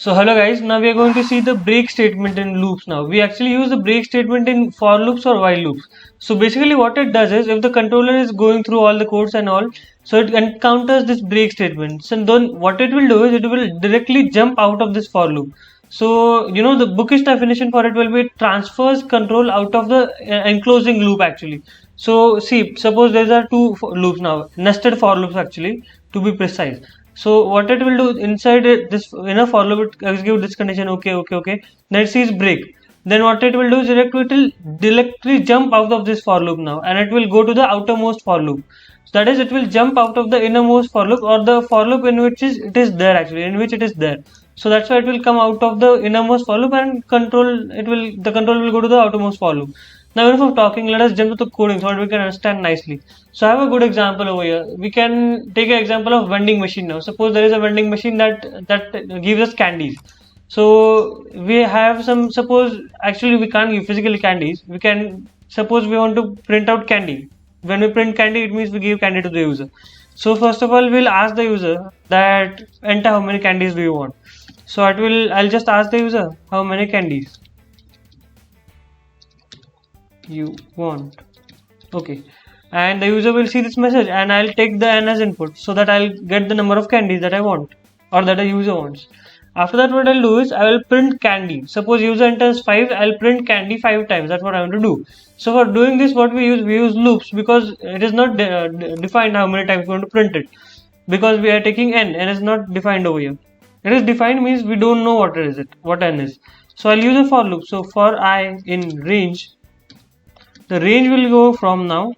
So hello guys, now we are going to see the break statement in loops now. We actually use the break statement in for loops or while loops. So basically what it does is if the controller is going through all the codes and all, so it encounters this break statement. So then what it will do is it will directly jump out of this for loop. So you know the bookish definition for it will be it transfers control out of the enclosing loop actually. So see, suppose there are two loops now, nested for loops actually to be precise. So what it will do inside it, this for loop it execute this condition okay. Then it sees break. Then what it will do is it will directly jump out of this for loop now, and it will go to the outermost for loop. So that is, it will jump out of the innermost for loop or the for loop in which it is there actually, in which it is there. So that's why it will come out of the innermost for loop and the control will go to the outermost for loop. Now enough of talking, let us jump to the coding so that we can understand nicely. So I have a good example over here. We can take an example of vending machine now. Suppose there is a vending machine that gives us candies. So we have some, suppose actually we can't give physically candies. We can, suppose we want to print out candy. When we print candy, it means we give candy to the user. So first of all, we'll ask the user that enter how many candies do you want. So I'll just ask the user how many candies you want. Okay, and the user will see this message and I'll take the n as input so that I'll get the number of candies that I want or that a user wants. After that, what I'll do is I will print candy. Suppose user enters 5, I'll print candy 5 times. That's what I want to do. So for doing this, what we use loops because it is not defined how many times we want to print it, because we are taking n is not defined over here. It is defined means we don't know what n is. So I'll use a for loop. So for I in range, the range will go from now.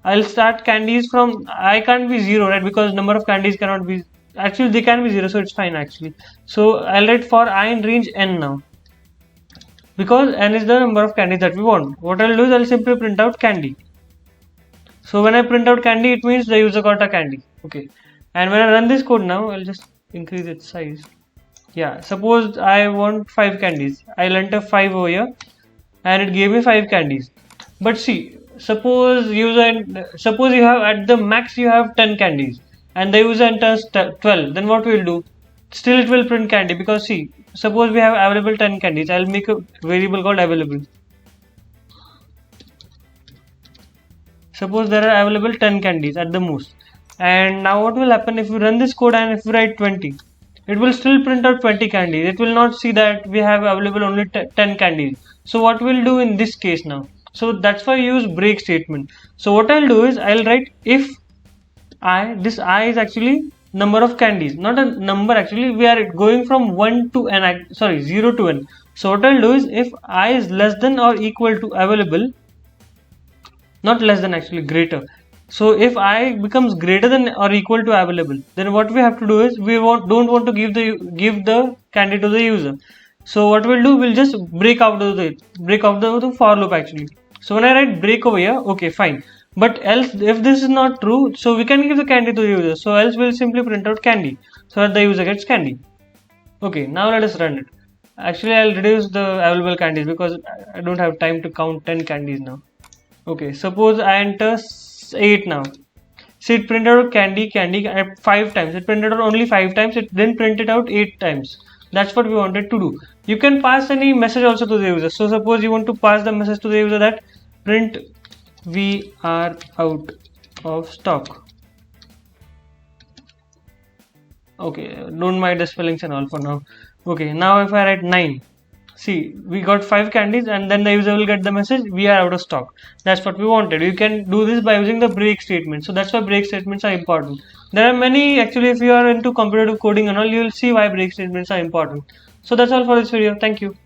I'll start candies from, I can't be 0, right, because number of candies cannot be, actually they can be 0, so it's fine actually. So I'll write for I in range n now, because n is the number of candies that we want. What I'll do is I'll simply print out candy. So when I print out candy, it means the user got a candy. Okay, and when I run this code now, I'll just increase its size. Yeah, suppose I want 5 candies. I'll enter 5 over here and it gave me 5 candies. But see, suppose you have at the max you have 10 candies and the user enters 12, then what will do? Still it will print candy, because see, suppose we have available 10 candies. I'll make a variable called available. Suppose there are available 10 candies at the most, and now what will happen if we run this code and if we write 20? It will still print out 20 candies. It will not see that we have available only 10 candies. So what we'll do in this case now? So that's why I use break statement. So what I'll do is I'll write if I, this I is actually number of candies, not a number actually. We are going from 1 to n, 0 to n. So what I'll do is if I is less than or equal to available, not less than actually, greater. So if I becomes greater than or equal to available, then what we have to do is don't want to give the candy to the user. So what we'll do, we'll just break out the for loop actually. So when I write break over here, okay, fine. But else, if this is not true, so we can give the candy to the user. So else we'll simply print out candy so that the user gets candy. Okay, now let us run it. Actually, I'll reduce the available candies because I don't have time to count 10 candies now. Okay, suppose I enter 8 now. See, it printed out candy 5 times. It printed out only 5 times. It didn't print it out 8 times. That's what we wanted to do. You can pass any message also to the user. So suppose you want to pass the message to the user that print we are out of stock. Okay, don't mind the spellings and all for now. Okay, now if I write 9, see, we got 5 candies and then the user will get the message we are out of stock. That's what we wanted. You can do this by using the break statement. So that's why break statements are important. There are many, actually, if you are into competitive coding and all, you will see why break statements are important. So that's all for this video. Thank you.